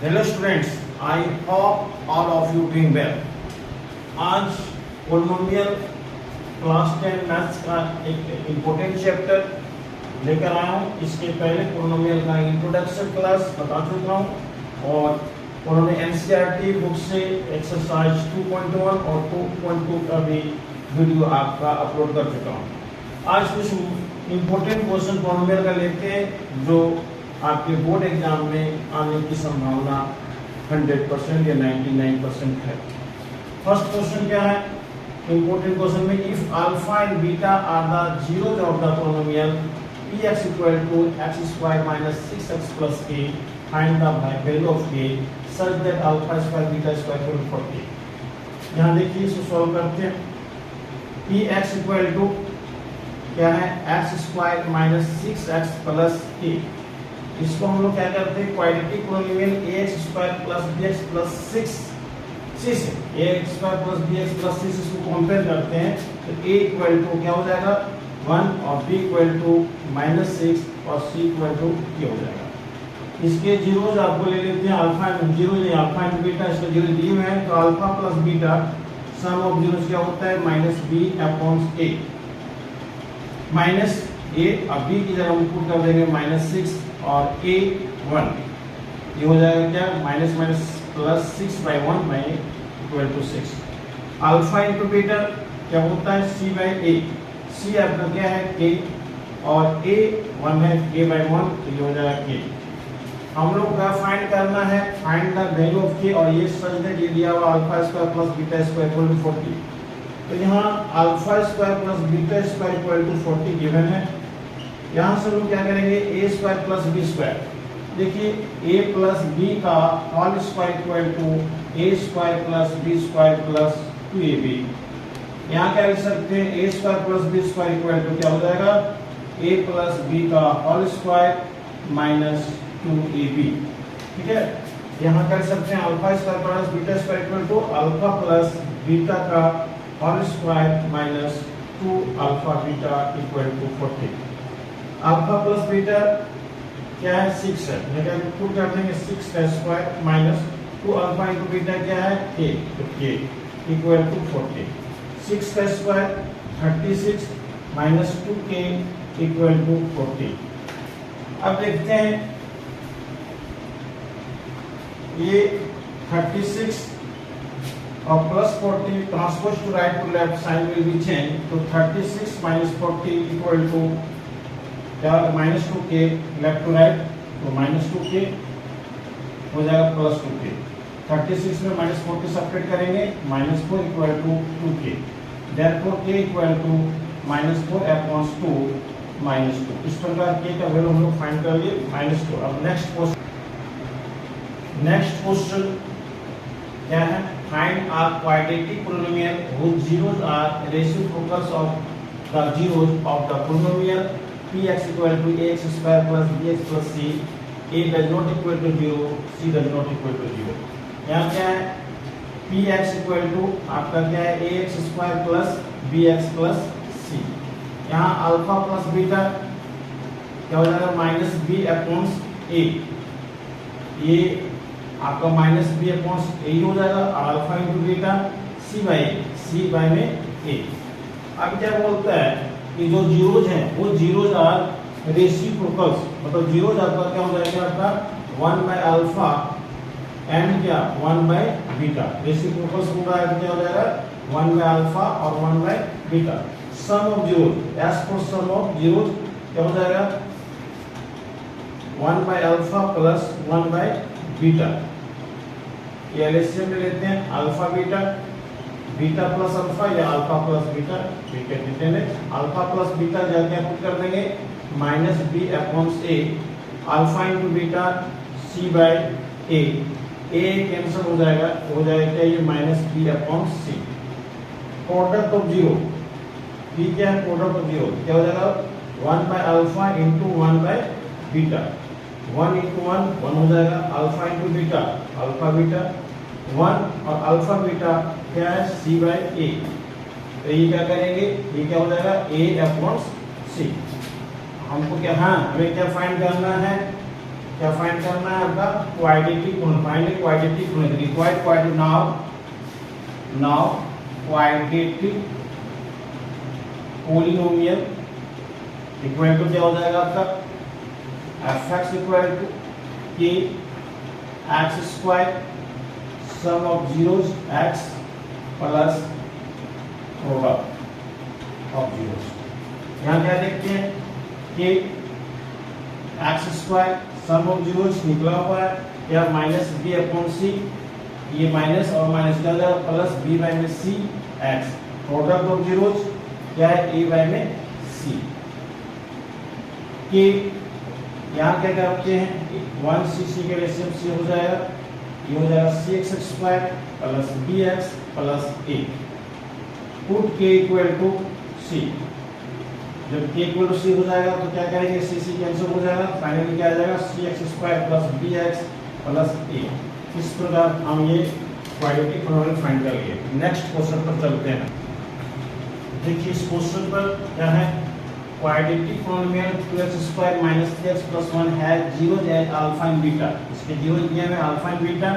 Hello students, I hope all of you doing well. आज polynomial class 10 maths का एक important chapter लेकर आया हूँ। इसके पहले पोलिनोमियल का इंट्रोडक्शन क्लास बता चुका हूँ और उन्होंने एनसीईआरटी बुक से एक्सरसाइज 2.1 और 2.2 का भी वीडियो आपका अपलोड कर चुका हूँ। आज कुछ इम्पोर्टेंट क्वेश्चन पोलिनोमियल का लेते हैं जो आपके बोर्ड एग्जाम में आने की संभावना 100% या 99% है। फर्स्ट क्वेश्चन क्या है इंपॉर्टेंट क्वेश्चन में, if alpha and beta are the zeros of the polynomial px equal to x square minus 6x plus k, find the value of k such that alpha square beta square equal to 40। यहाँ देखिए इसको solve करते हैं। px equal to क्या है, x square minus 6x plus k। इसको हम लोग क्या करते हैं, quadratic polynomial ax square plus bx plus 6 से ax square plus bx plus 6 इसको कंपेयर करते हैं तो a इक्वल टू क्या हो जाएगा 1 और b इक्वल टू माइनस 6 और c इक्वल टू k हो जाएगा। इसके जीरोज आपको ले लेते हैं, अल्फा एंड जीरो नहीं अल्फा एंड बीटा, इसका जीरो दिए हुए हैं तो alpha plus beta sum of zeros क्या होता है minus b upon a, minus a और b की जगह हम पुट कर देंगे माइनस 6 और a 1, ये हो जाएगा क्या minus minus plus 6/1 by equal to 6। Alpha into beta क्या होता है c बाई a, c आपका क्या है k और a 1 है k/1 तो ये हो जाएगा k। हम लोग का फाइंड करना है, find the value of k और ये सच दैट ये दिया हुआ alpha square plus beta square equal to 40। तो यहाँ alpha square plus beta square equal to 40 given है। यहाँ से लोग क्या करेंगे a square plus b square, देखिए a प्लस b का whole square equal to a square plus b square plus 2ab। यहाँ क्या लिख सकते हैं, a square plus b square equal to क्या हो जाएगा a प्लस b का होल स्क्वायर माइनस 2ab। ठीक है, यहाँ कर सकते हैं alpha square plus beta square equal to alpha plus beta का whole square minus 2 alpha beta equal to 40। Alpha plus beta क्या है 6 है, लेकिन पुट कर देंगे 6 का square minus 2 alpha into beta क्या है k, तो k इक्वल टू 40। 6 का square 36 minus 2k equal to 40। अब देखते हैं ये 36 और plus 40 transpose to right to left sign will be change, तो 36 माइनस 40 इक्वल टू क्या minus 2k left to right, तो माइनस 2k हो जाएगा प्लस 2k। 36 में माइनस 40 सब्ट्रैक्ट करेंगे minus 4 equal to 2k, therefore k equal to minus 4 upon 2 minus 2। इस प्रकार k का वैल्यू हम लोग फाइंड कर लिए माइनस 2। अब नेक्स्ट क्वेश्चन क्या है, find a quadratic polynomial whose zeros are reciprocals of the zeros of the polynomial px equal to ax square plus bx plus c, a does not equal to 0, c does not equal to 0। यहाँ क्या है px equal to आपका क्या है ax square plus bx plus c। यहाँ alpha plus beta क्या हो जाएगा माइनस b अपॉन a, ये आपका माइनस b अपॉन a हो जाएगा alpha into beta c by में a। अब क्या बोलता है कि जो जीरोज हैं वो जीरोज आर रेसिप्रोकल्स, मतलब जीरोज आपका क्या हो जाएगा आपका 1 बाय अल्फा एंड क्या 1 बाय बीटा। रेसिप्रोकल्स पूरा है तो क्या हो जाएगा 1 बाय अल्फा और 1 by beta. Sum of zeros, as for sum of zeros क्या हो जाएगा 1 by alpha plus 1 by beta. ये एलसीएम ले लेते हैं alpha beta, beta plus alpha या अल्फा प्लस बीटा, ठीक है देते हैं अल्फा प्लस बीटा जाके पुट कर देंगे minus b upon a, alpha into beta c by a cancel हो जाएगा, हो जाएगा क्या ये minus b upon c। Product of zero, b क्या है प्रोडक्ट ऑफ जीरो क्या हो जाएगा 1 by alpha into 1 by beta, 1 into 1 हो जाएगा alpha into beta alpha beta 1 और अल्फा बीटा क्या है c बाय a। तो ये क्या करेंगे, ये क्या हो जाएगा a अपॉन c। हमको क्या, हाँ हमें क्या फाइंड करना है क्या फाइंड करना है आपका quadratic find quadratic required quadratic now quadratic polynomial equal to क्या हो जाएगा आपका fx equal to k x square sum of zeros x plus product of zeros. यहाँ क्या देखते हैं कि x square sum of zeros निकला हुआ है या माइनस बी अपॉन सी, ये माइनस और माइनस क्या हो जाएगा प्लस बी बाई में सी एक्स, प्रोडक्ट ऑफ जीरोस क्या है ए बाई में सी के। यहाँ क्या करते हैं 1 सी के रेशियो सी हो जाएगा, ये हो जाएगा C X square plus B X plus A. Put K equal to C, जब के इक्वल टू सी हो जाएगा तो क्या करेंगे सी सी कैंसिल हो जाएगा, फाइनली क्या आ जाएगा C X square plus B X plus A. इस प्रकार हम ये क्वाड्रेटिक पोलिनोमियल फाइंड कर लिए। नेक्स्ट क्वेश्चन पर चलते हैं। देखिए इस क्वेश्चन पर क्या है quadratic polynomial 2x square minus 3x plus 1 है zeros eight alpha and beta. इसके जीरोस दिए हैं alpha and beta.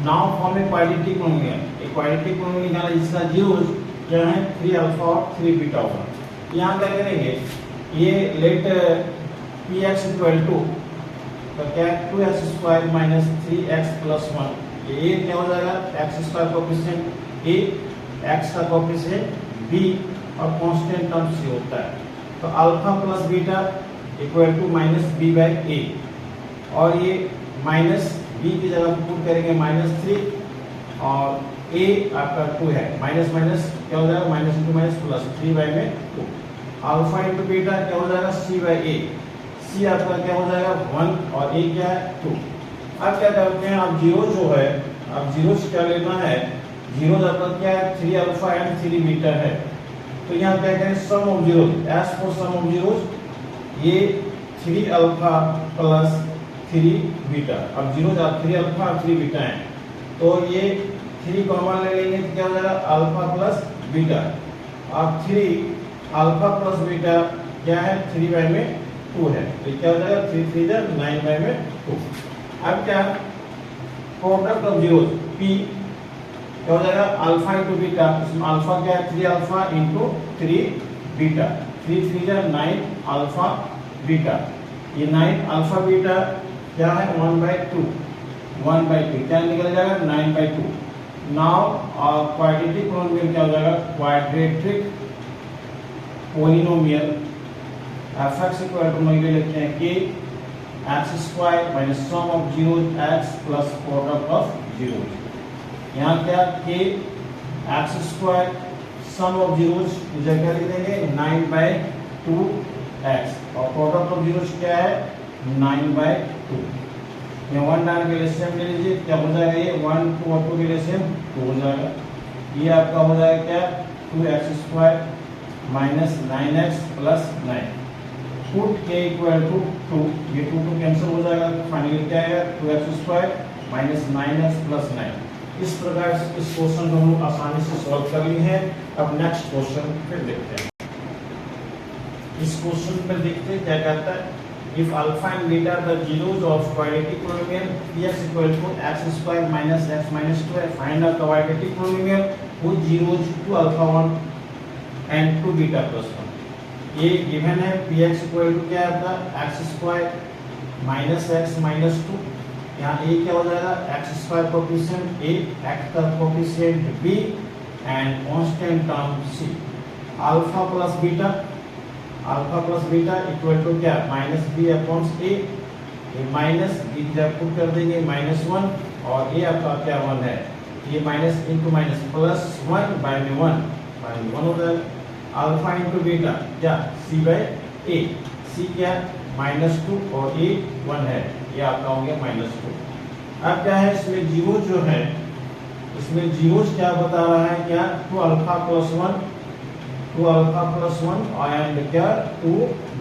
Now form a quadratic polynomial. एक क्वाड्रेटिक पोलिनोमियल निकाला जिसका जीरोस क्या है 3 अल्फा और 3 बीटा होगा। यहाँ क्या करेंगे ये लेट px इक्वल टू तो क्या 2x square minus 3x plus 1, ये क्या हो जाएगा x square coefficient a, x का कोएफिशिएंट b और कांस्टेंट टर्म c होता है। तो alpha plus beta equal to minus B by A, और ये माइनस बी की जगह पुट करेंगे माइनस 3 और a आपका 2 है, माइनस माइनस क्या हो जाएगा minus into minus plus 3 by में 2। अल्फा इंटू बीटा क्या हो जाएगा c बाई ए, c आपका क्या हो जाएगा 1 और a क्या है 2। अब क्या करते हैं आप जीरो जो है, अब जीरो क्या लेना है, जीरो आपका क्या है 3 अल्फा एंड 3 बीटा है। तो यहाँ क्या करें sum of zero, as for sum of zero ये 3 अल्फा प्लस 3 बीटा। अब जीरो 3 अल्फा और 3 बीटा है तो ये 3 कॉमन ले लेंगे तो क्या हो जाएगा अल्फा प्लस बीटा। अब 3 अल्फा प्लस बीटा क्या है 3 बाई में 2 है, तो क्या हो जाएगा 3 3 जा 9 बाई में 2। अब क्या प्रोडक्ट ऑफ जीरो p क्या हो जाएगा अल्फा इंटू बीटा, इसमें अल्फा क्या है 3 अल्फा इंटू 3 बीटा, 3 3 जा 9 अल्फा बीटा। ये 9 अल्फा बीटा क्या है 1/2, 1/2 क्या निकल जाएगा 9/2। नाउ क्वाड्रेटिक पोलिनोमियल क्या हो जाएगा quadratic polynomial fx equal to हम लिखते हैं k x square minus sum of zero x plus product of zero. यहाँ क्या k x square sum of zeros इधर क्या लिख देंगे 9/2x और प्रोडक्ट ऑफ जीरोस क्या है 9/2। यहाँ 1 डाल के एलसीएम ले लीजिए, क्या हो जाएगा ये 1 2 और 2 के एलसीएम 2 हो जाएगा। ये आपका हो जाएगा क्या 2x square minus 9x plus 9। Put k equal to 2, ये 2 2 कैंसिल हो जाएगा, फाइनली क्या आएगा 2x square minus 9x plus 9। इस प्रकार से इस क्वेश्चन को हम लोग आसानी से सॉल्व कर लिए हैं। अब नेक्स्ट क्वेश्चन फिर देखते हैं। इस क्वेश्चन में देखते हैं क्या कहता है if alpha and beta the zeros of quadratic polynomial px equal to x square minus x minus 2 है, find out quadratic polynomial with zeros two alpha 1 and two beta plus 1। ये गिवन है px equal to क्या आता है x square minus x minus 2, यहाँ a क्या हो जाएगा x square coefficient a, x का coefficient b and constant term c। Alpha plus beta equal to क्या माइनस b अपॉन a, ये माइनस b जब पुट कर देंगे माइनस 1 और a आपका क्या 1 है, ये minus into minus plus 1 by में 1 हो जाएगा। अल्फा इंटू बीटा क्या c बाय a, c क्या माइनस 2 और a 1 है, ये आपका हो गया माइनस 2। अब क्या है इसमें जीरो जो है, इसमें जीरोस क्या बता रहा है क्या 2 अल्फा प्लस 1 एंड क्या 2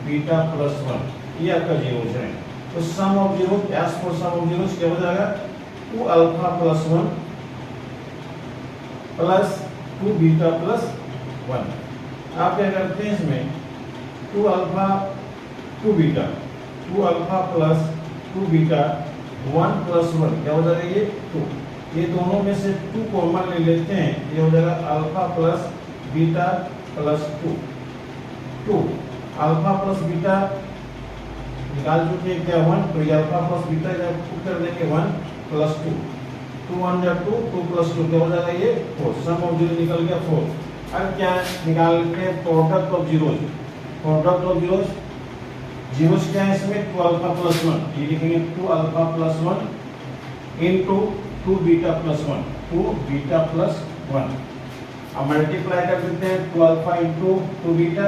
बीटा प्लस 1, ये आपका जीरोस है। तो sum of zero as for sum of zeros क्या हो जाएगा 2 alpha plus 1 plus 2 beta plus 1। आप क्या करते हैं इसमें 2 alpha 2 beta 2 alpha plus 2 beta 1 plus 1 क्या हो जाएगा ये 2। ये दोनों में से 2 कॉमन ले लेते हैं, ये हो जाएगा alpha plus beta plus 2 alpha plus beta निकाल चुके हैं क्या 1, तो ये अल्फा प्लस बीटा जब पुट कर देंगे 1 प्लस 2 2 1 जा 2 2 प्लस 2 क्या हो जाएगा ये 4। सम ऑफ जीरो निकल गया 4। अब क्या निकालते हैं product of zeros. Product of zeros zeros क्या है इसमें 2 अल्फा प्लस 1, ये लिखेंगे 2 alpha plus 1 into 2 beta plus 1 2 beta plus 1। अब मल्टीप्लाई कर देते हैं 2 अल्फा इनटू 2 बीटा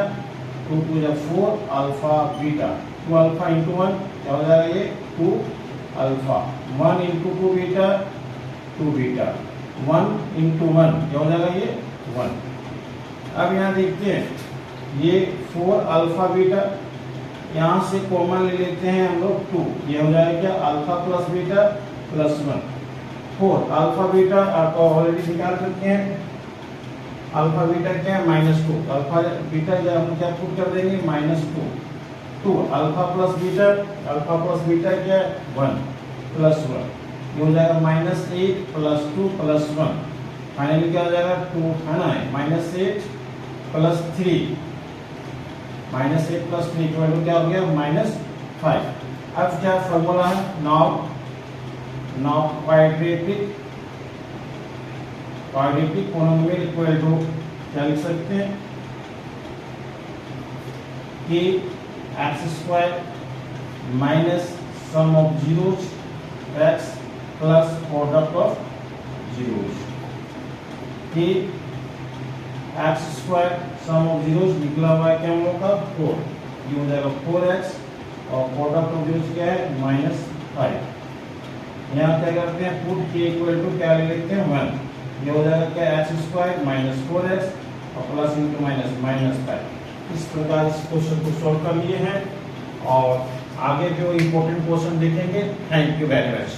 2 2 जा 4 अल्फा बीटा 2 अल्फा इनटू 1 क्या हो जाएगा ये 2 alpha 1 into 2 beta 2 beta 1 into 1 क्या हो जाएगा ये 1। अब यहाँ देखते हैं ये 4 अल्फा बीटा, यहाँ से कॉमन ले लेते हैं हम लोग 2, ये हो जाएगा क्या alpha plus beta plus 1 4 alpha beta आपको ऑलरेडी निकाल सकते हैं। अल्फा बीटा क्या है -2 अल्फा बीटा जब हम क्या पुट कर देंगे -2 2 अल्फा प्लस बीटा क्या है 1 प्लस 1 ये हो जाएगा -8 प्लस 2 प्लस 1 फाइनली क्या हो जाएगा 2 है ना -8 प्लस 3 -8 प्लस 3 की वैल्यू क्या हो गया -5। अब क्या फॉर्मूला है now quadratic polynomial equal to क्या लिख सकते हैं कि x² minus sum of zeros x plus product of zeros कि x² सम ऑफ जीरोज निकला हुआ है क्या हम लोग का 4, ये हो जाएगा 4x और प्रोडक्ट ऑफ जीरोज क्या है -5। यहाँ क्या करते हैं पुट k इक्वल टू क्या ले लेते हैं 1, ये हो जाएगा क्या x² माइनस 4x और प्लस इंटू माइनस -5। इस प्रकार इस क्वेश्चन को सॉल्व कर लिए हैं और आगे जो इम्पोर्टेंट क्वेश्चन देखेंगे। Thank you very much.